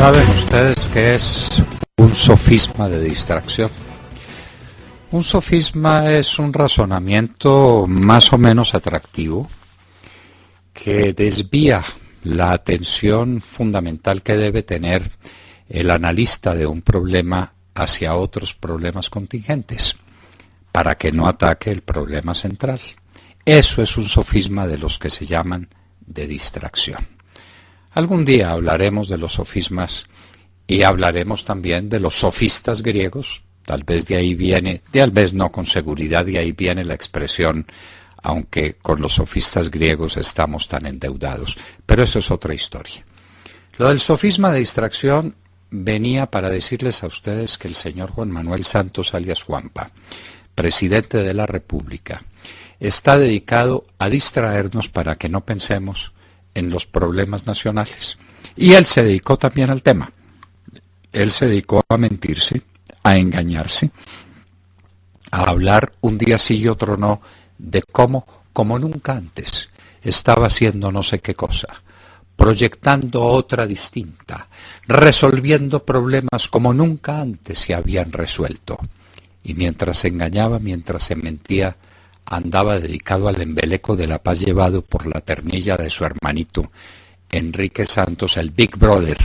¿Saben ustedes qué es un sofisma de distracción? Un sofisma es un razonamiento más o menos atractivo que desvía la atención fundamental que debe tener el analista de un problema hacia otros problemas contingentes, para que no ataque el problema central. Eso es un sofisma de los que se llaman de distracción. Algún día hablaremos de los sofismas y hablaremos también de los sofistas griegos. Tal vez de ahí viene, tal vez no con seguridad, de ahí viene la expresión, aunque con los sofistas griegos estamos tan endeudados. Pero eso es otra historia. Lo del sofisma de distracción venía para decirles a ustedes que el señor Juan Manuel Santos, alias Juanpa, presidente de la República, está dedicado a distraernos para que no pensemos en los problemas nacionales. Y él se dedicó también al tema. Él se dedicó a mentirse, a engañarse, a hablar un día sí y otro no, de cómo, como nunca antes, estaba haciendo no sé qué cosa, proyectando otra distinta, resolviendo problemas como nunca antes se habían resuelto. Y mientras se engañaba, mientras se mentía, andaba dedicado al embeleco de la paz llevado por la ternilla de su hermanito Enrique Santos, el Big Brother,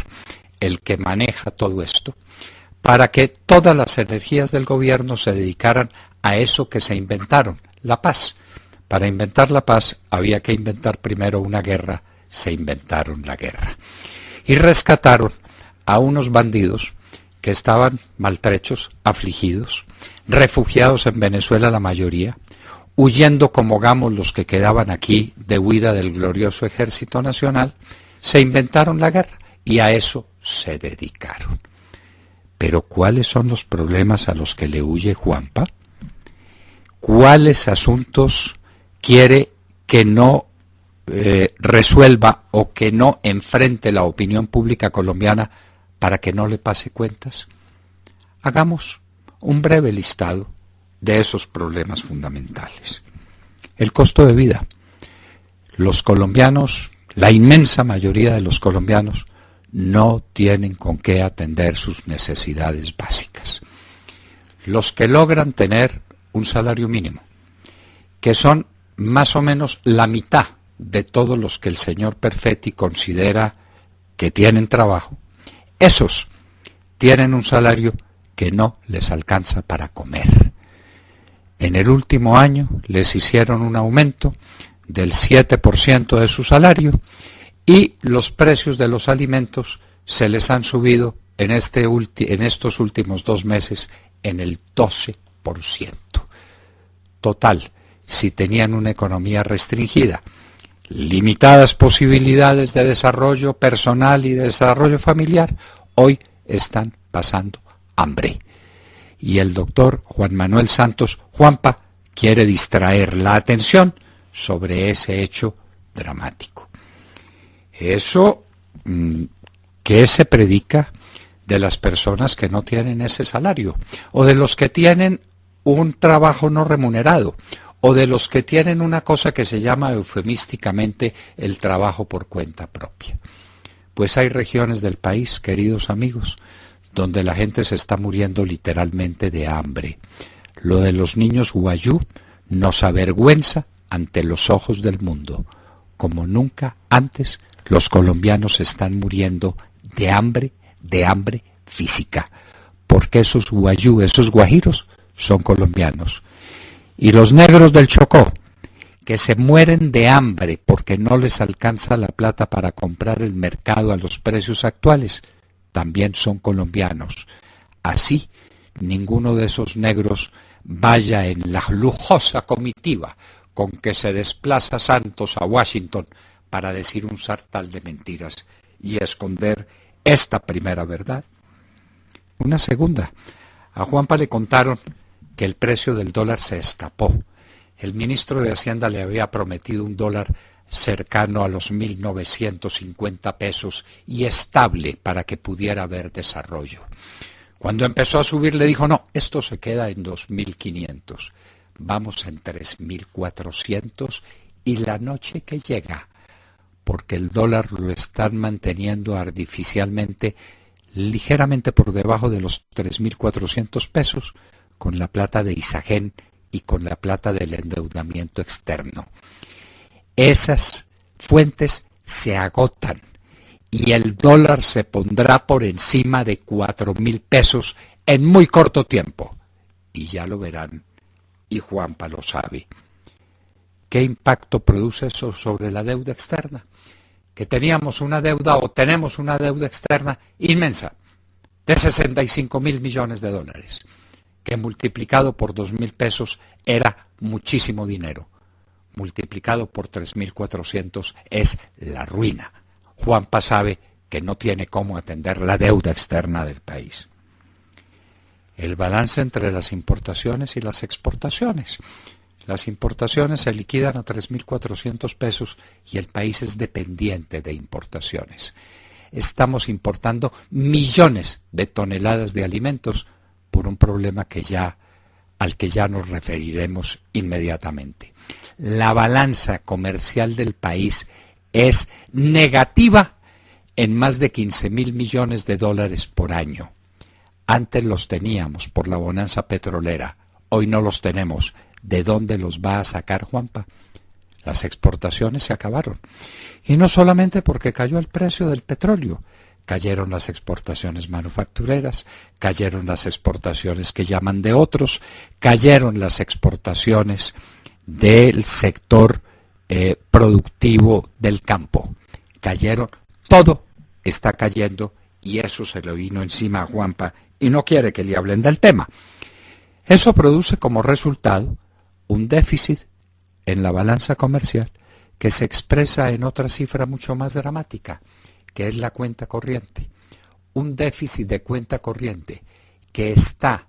el que maneja todo esto, para que todas las energías del gobierno se dedicaran a eso que se inventaron, la paz. Para inventar la paz había que inventar primero una guerra, se inventaron la guerra. Y rescataron a unos bandidos que estaban maltrechos, afligidos, refugiados en Venezuela la mayoría, huyendo como gamos los que quedaban aquí de huida del glorioso Ejército Nacional, se inventaron la guerra y a eso se dedicaron. Pero ¿cuáles son los problemas a los que le huye Juanpa? ¿Cuáles asuntos quiere que no resuelva o que no enfrente la opinión pública colombiana para que no le pase cuentas? Hagamos un breve listado de esos problemas fundamentales. El costo de vida. Los colombianos, la inmensa mayoría de los colombianos, no tienen con qué atender sus necesidades básicas. Los que logran tener un salario mínimo, que son más o menos la mitad de todos los que el señor Perfetti considera que tienen trabajo, esos tienen un salario que no les alcanza para comer. En el último año les hicieron un aumento del 7% de su salario y los precios de los alimentos se les han subido en estos últimos 2 meses en el 12%. Total, si tenían una economía restringida, limitadas posibilidades de desarrollo personal y de desarrollo familiar, hoy están pasando hambre. Y el doctor Juan Manuel Santos, Juanpa, quiere distraer la atención sobre ese hecho dramático. Eso que se predica de las personas que no tienen ese salario, o de los que tienen un trabajo no remunerado, o de los que tienen una cosa que se llama eufemísticamente el trabajo por cuenta propia. Pues hay regiones del país, queridos amigos, donde la gente se está muriendo literalmente de hambre. Lo de los niños guayú nos avergüenza ante los ojos del mundo. Como nunca antes, los colombianos están muriendo de hambre física, porque esos guayú, esos guajiros, son colombianos. Y los negros del Chocó, que se mueren de hambre porque no les alcanza la plata para comprar el mercado a los precios actuales, también son colombianos. Así, ninguno de esos negros vaya en la lujosa comitiva con que se desplaza Santos a Washington para decir un sartal de mentiras y esconder esta primera verdad. Una segunda. A Juanpa le contaron que el precio del dólar se escapó. El ministro de Hacienda le había prometido un dólar cercano a los 1.950 pesos y estable para que pudiera haber desarrollo. Cuando empezó a subir le dijo, no, esto se queda en 2.500. Vamos en 3.400 y la noche que llega, porque el dólar lo están manteniendo artificialmente ligeramente por debajo de los 3.400 pesos, con la plata de Isagen y con la plata del endeudamiento externo. Esas fuentes se agotan y el dólar se pondrá por encima de 4.000 pesos en muy corto tiempo. Y ya lo verán, y Juanpa lo sabe. ¿Qué impacto produce eso sobre la deuda externa? Que teníamos una deuda o tenemos una deuda externa inmensa de 65.000 millones de dólares, que multiplicado por 2.000 pesos era muchísimo dinero. Multiplicado por 3.400 es la ruina. Juanpa sabe que no tiene cómo atender la deuda externa del país. El balance entre las importaciones y las exportaciones. Las importaciones se liquidan a 3.400 pesos y el país es dependiente de importaciones. Estamos importando millones de toneladas de alimentos por un problema al que ya nos referiremos inmediatamente. La balanza comercial del país es negativa en más de 15.000 millones de dólares por año. Antes los teníamos por la bonanza petrolera, hoy no los tenemos. ¿De dónde los va a sacar Juanpa? Las exportaciones se acabaron. Y no solamente porque cayó el precio del petróleo, cayeron las exportaciones manufactureras, cayeron las exportaciones que llaman de otros, cayeron las exportaciones del sector productivo del campo. Cayeron, todo está cayendo y eso se le vino encima a Juanpa y no quiere que le hablen del tema. Eso produce como resultado un déficit en la balanza comercial que se expresa en otra cifra mucho más dramática, que es la cuenta corriente. Un déficit de cuenta corriente que está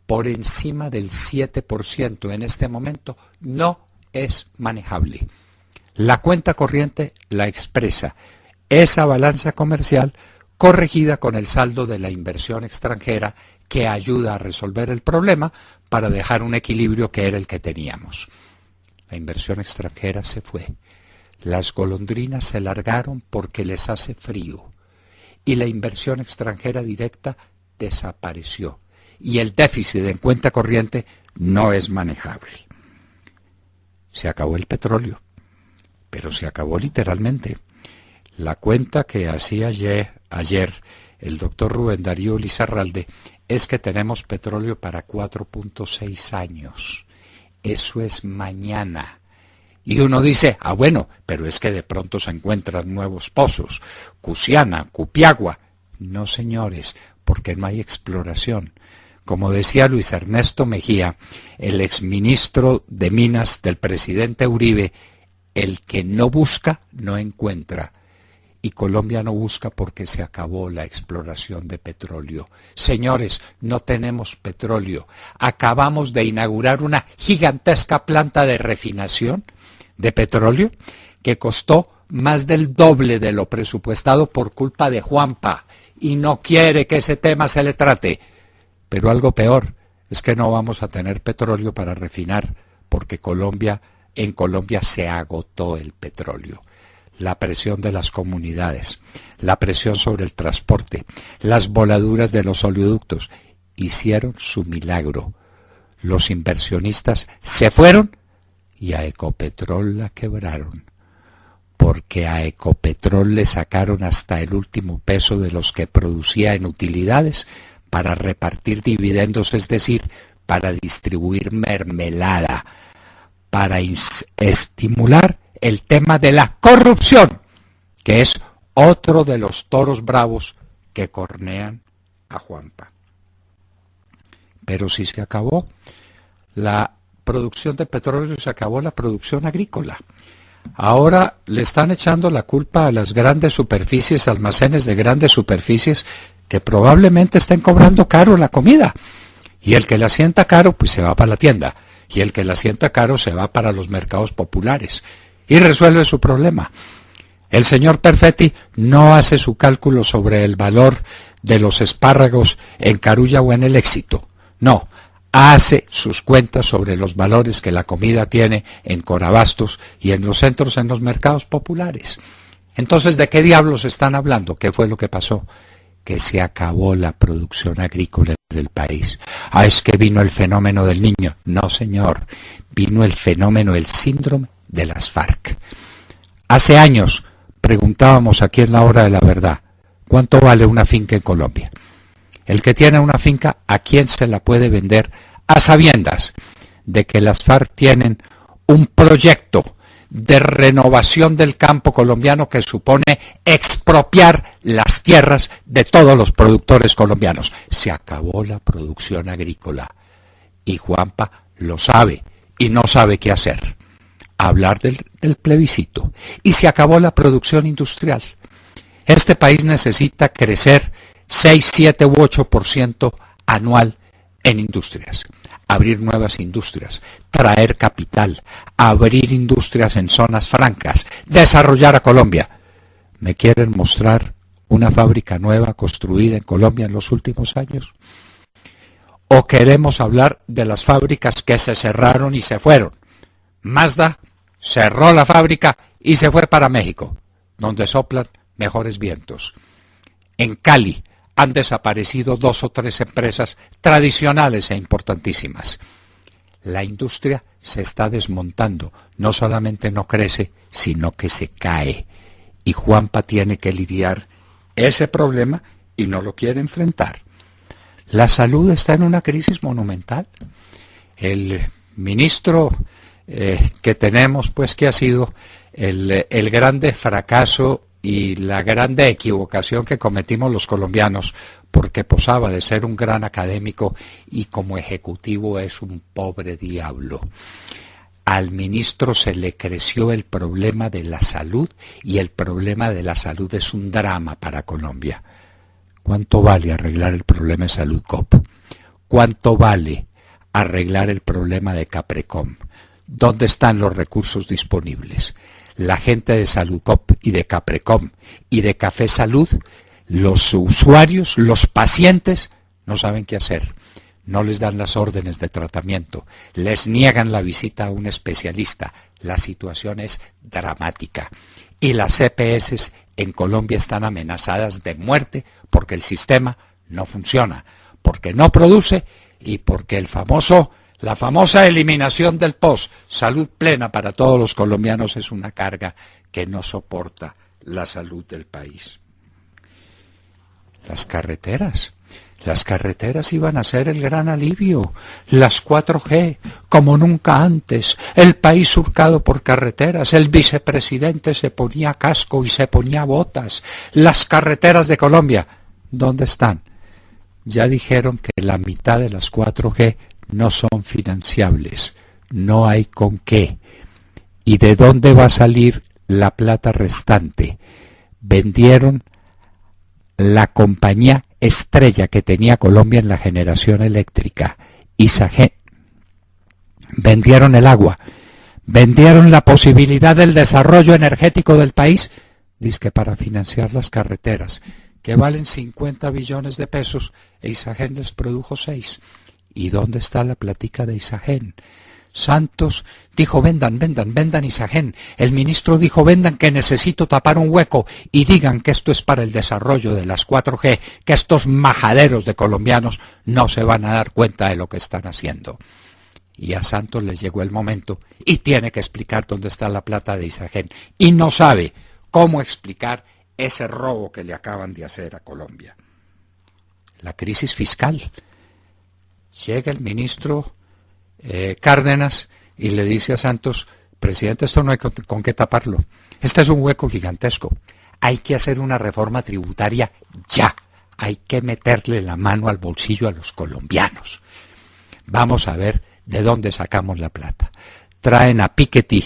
por encima del 7% en este momento no es manejable. La cuenta corriente la expresa esa balanza comercial corregida con el saldo de la inversión extranjera que ayuda a resolver el problema para dejar un equilibrio que era el que teníamos. La inversión extranjera se fue. Las golondrinas se largaron porque les hace frío. Y la inversión extranjera directa desapareció. Y el déficit en cuenta corriente no es manejable. Se acabó el petróleo, pero se acabó literalmente. La cuenta que hacía ayer el doctor Rubén Darío Lizarralde es que tenemos petróleo para 4.6 años. Eso es mañana. Y uno dice, bueno, pero es que de pronto se encuentran nuevos pozos, Cusiana, Cupiagua. No, señores, porque no hay exploración. Como decía Luis Ernesto Mejía, el exministro de Minas del presidente Uribe, el que no busca, no encuentra. Y Colombia no busca porque se acabó la exploración de petróleo. Señores, no tenemos petróleo. Acabamos de inaugurar una gigantesca planta de refinación de petróleo que costó más del doble de lo presupuestado por culpa de Juanpa. Y no quiere que ese tema se le trate. Pero algo peor es que no vamos a tener petróleo para refinar porque en Colombia se agotó el petróleo. La presión de las comunidades, la presión sobre el transporte, las voladuras de los oleoductos, hicieron su milagro. Los inversionistas se fueron y a Ecopetrol la quebraron, porque a Ecopetrol le sacaron hasta el último peso de los que producía en utilidades para repartir dividendos, es decir, para distribuir mermelada, para estimular el tema de la corrupción, que es otro de los toros bravos que cornean a Juanpa. Pero si se acabó la producción de petróleo, se acabó la producción agrícola. Ahora le están echando la culpa a las grandes superficies, almacenes de grandes superficies, que probablemente estén cobrando caro la comida. Y el que la sienta caro, pues se va para la tienda. Y el que la sienta caro se va para los mercados populares. Y resuelve su problema. El señor Perfetti no hace su cálculo sobre el valor de los espárragos en Carulla o en El Éxito. No, hace sus cuentas sobre los valores que la comida tiene en Corabastos y en los centros, en los mercados populares. Entonces, ¿de qué diablos están hablando? ¿Qué fue lo que pasó? que se acabó la producción agrícola en el país. Ah, es que vino el fenómeno del Niño. No, señor, vino el fenómeno, el síndrome de las FARC. Hace años preguntábamos aquí en La Hora de la Verdad, ¿cuánto vale una finca en Colombia? El que tiene una finca, ¿a quién se la puede vender a sabiendas de que las FARC tienen un proyecto de renovación del campo colombiano que supone expropiar las tierras de todos los productores colombianos? Se acabó la producción agrícola y Juanpa lo sabe y no sabe qué hacer. Hablar del plebiscito. Y se acabó la producción industrial. Este país necesita crecer 6, 7 u 8% anual en industrias. Abrir nuevas industrias, traer capital, abrir industrias en zonas francas, desarrollar a Colombia. ¿Me quieren mostrar una fábrica nueva construida en Colombia en los últimos años? ¿O queremos hablar de las fábricas que se cerraron y se fueron? Mazda cerró la fábrica y se fue para México, donde soplan mejores vientos. En Cali han desaparecido 2 o 3 empresas tradicionales e importantísimas. La industria se está desmontando, no solamente no crece, sino que se cae. Y Juanpa tiene que lidiar ese problema y no lo quiere enfrentar. La salud está en una crisis monumental. El ministro que tenemos, pues que ha sido el grande fracaso y la grande equivocación que cometimos los colombianos, porque posaba de ser un gran académico y como ejecutivo es un pobre diablo. Al ministro se le creció el problema de la salud y el problema de la salud es un drama para Colombia. ¿Cuánto vale arreglar el problema de Salud Cop? ¿Cuánto vale arreglar el problema de Caprecom? ¿Dónde están los recursos disponibles? La gente de Saludcop y de Caprecom y de Café Salud, los usuarios, los pacientes, no saben qué hacer. No les dan las órdenes de tratamiento, les niegan la visita a un especialista. La situación es dramática. Y las EPS en Colombia están amenazadas de muerte porque el sistema no funciona, porque no produce y porque la famosa eliminación del POS, salud plena para todos los colombianos, es una carga que no soporta la salud del país. Las carreteras iban a ser el gran alivio. Las 4G, como nunca antes, el país surcado por carreteras, el vicepresidente se ponía casco y se ponía botas. Las carreteras de Colombia, ¿dónde están? Ya dijeron que la mitad de las 4G no son financiables, no hay con qué. ¿Y de dónde va a salir la plata restante? Vendieron la compañía estrella que tenía Colombia en la generación eléctrica, Isagen. Vendieron el agua, vendieron la posibilidad del desarrollo energético del país, dizque para financiar las carreteras, que valen 50 billones de pesos, e Isagen les produjo 6. ¿Y dónde está la platica de Isagen? Santos dijo, vendan Isagen. El ministro dijo, vendan que necesito tapar un hueco y digan que esto es para el desarrollo de las 4G, que estos majaderos de colombianos no se van a dar cuenta de lo que están haciendo. Y a Santos les llegó el momento y tiene que explicar dónde está la plata de Isagen. Y no sabe cómo explicar ese robo que le acaban de hacer a Colombia. La crisis fiscal. Llega el ministro Cárdenas y le dice a Santos, presidente, esto no hay con qué taparlo. Este es un hueco gigantesco. Hay que hacer una reforma tributaria ya. Hay que meterle la mano al bolsillo a los colombianos. Vamos a ver de dónde sacamos la plata. Traen a Piketty,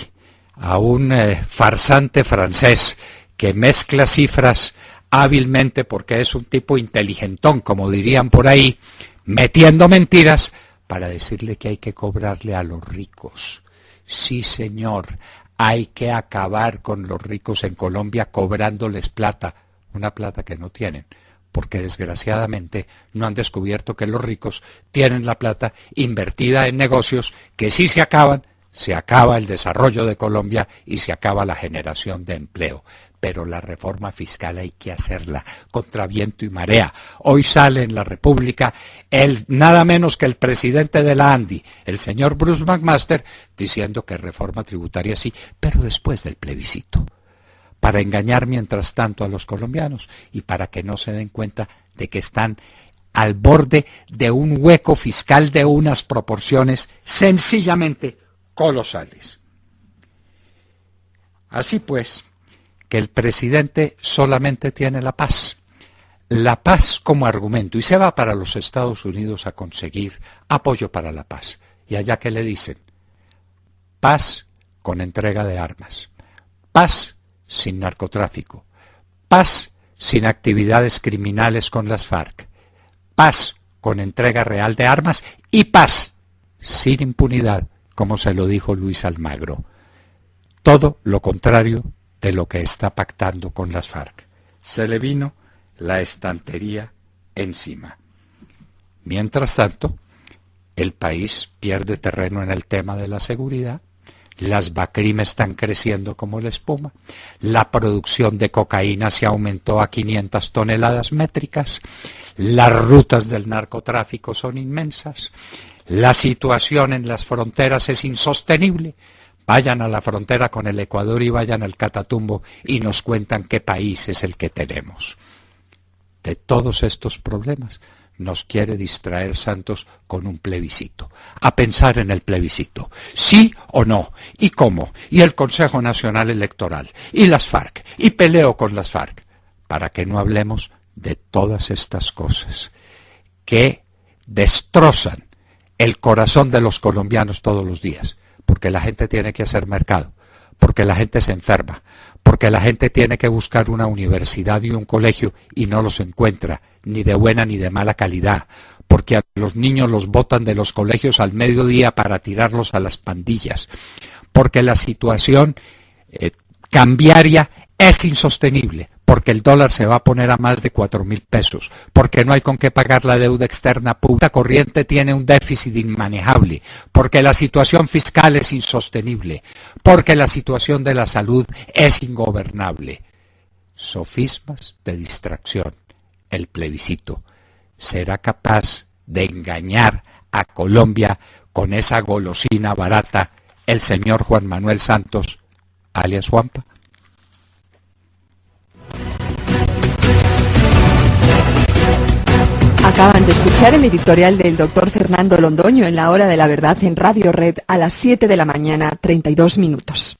a un farsante francés que mezcla cifras hábilmente porque es un tipo inteligentón, como dirían por ahí, metiendo mentiras para decirle que hay que cobrarle a los ricos. Sí, señor, hay que acabar con los ricos en Colombia cobrándoles plata, una plata que no tienen, porque desgraciadamente no han descubierto que los ricos tienen la plata invertida en negocios que sí se acaban, se acaba el desarrollo de Colombia y se acaba la generación de empleo. pero la reforma fiscal hay que hacerla contra viento y marea. Hoy sale en la República nada menos que el presidente de la ANDI, el señor Bruce McMaster, diciendo que reforma tributaria sí, pero después del plebiscito, para engañar mientras tanto a los colombianos y para que no se den cuenta de que están al borde de un hueco fiscal de unas proporciones sencillamente colosales. Así pues, que el presidente solamente tiene la paz como argumento, y se va para los Estados Unidos a conseguir apoyo para la paz. Y allá que le dicen, paz con entrega de armas, paz sin narcotráfico, paz sin actividades criminales con las FARC, paz con entrega real de armas y paz sin impunidad, como se lo dijo Luis Almagro. Todo lo contrario de lo que está pactando con las FARC. Se le vino la estantería encima. Mientras tanto, el país pierde terreno en el tema de la seguridad, las BACRIM están creciendo como la espuma, la producción de cocaína se aumentó a 500 toneladas métricas, las rutas del narcotráfico son inmensas, la situación en las fronteras es insostenible. Vayan a la frontera con el Ecuador y vayan al Catatumbo y nos cuentan qué país es el que tenemos. De todos estos problemas nos quiere distraer Santos con un plebiscito. A pensar en el plebiscito. ¿Sí o no? ¿Y cómo? Y el Consejo Nacional Electoral. Y las FARC. Y peleo con las FARC. Para que no hablemos de todas estas cosas que destrozan el corazón de los colombianos todos los días. Porque la gente tiene que hacer mercado, porque la gente se enferma, porque la gente tiene que buscar una universidad y un colegio y no los encuentra, ni de buena ni de mala calidad, porque a los niños los botan de los colegios al mediodía para tirarlos a las pandillas, porque la situación cambiaria es insostenible, porque el dólar se va a poner a más de 4.000 pesos, porque no hay con qué pagar la deuda externa pública, la corriente tiene un déficit inmanejable, porque la situación fiscal es insostenible, porque la situación de la salud es ingobernable. Sofismas de distracción. El plebiscito será capaz de engañar a Colombia con esa golosina barata el señor Juan Manuel Santos, alias Juanpa. Acaban de escuchar el editorial del doctor Fernando Londoño en La Hora de la Verdad en Radio Red a las 7 de la mañana, 32 minutos.